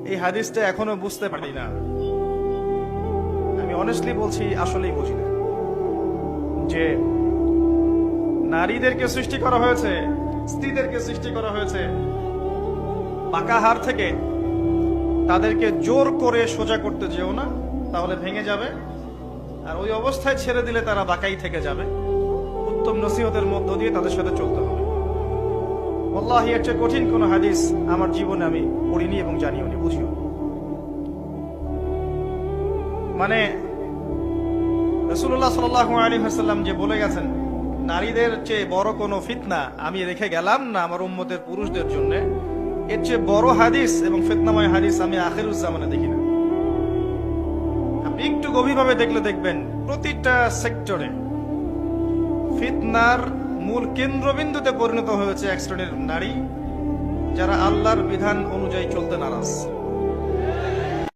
এই হাদিসটা এখনো বুঝতে পারি না। আমি অনেস্টলি বলছি, আসলেই বুঝি না যে নারীদেরকে সৃষ্টি করা হয়েছে, স্ত্রীদেরকে সৃষ্টি করা হয়েছে পাকা হাড় থেকে। তাদেরকে জোর করে সোজা করতে যেও না, তাহলে ভেঙে যাবে, আর ওই অবস্থায় ছেড়ে দিলে তারা বাঁকাই থেকে যাবে। উত্তম নসিহতের মধ্য দিয়ে তাদের সাথে চলতে হবে। আল্লাহি, এর চেয়ে কঠিন কোন হাদিস আমার জীবনে আমি পড়িনি এবং জানিও নি, বুঝিও। মানে রাসূলুল্লাহ সাল্লাল্লাহু আলাইহি ওয়াসাল্লাম যে বলে গেছেন, নারীদের চেয়ে বড় কোনো ফিতনা আমি রেখে গেলাম না আমার উম্মতের পুরুষদের জন্য, এর চেয়ে বড় হাদিস এবং ফিতনাময় হাদিস আমি আখিরুজ জামানে দেখি না। আপনি একটু গভীরভাবে দেখলে দেখবেন প্রতিটা সেক্টরে ফিতনার মূল কেন্দ্রবিন্দুতে পরিণত হয়েছে এক শ্রেণীর নারী, যারা আল্লাহর বিধান অনুযায়ী চলতে নারাজ।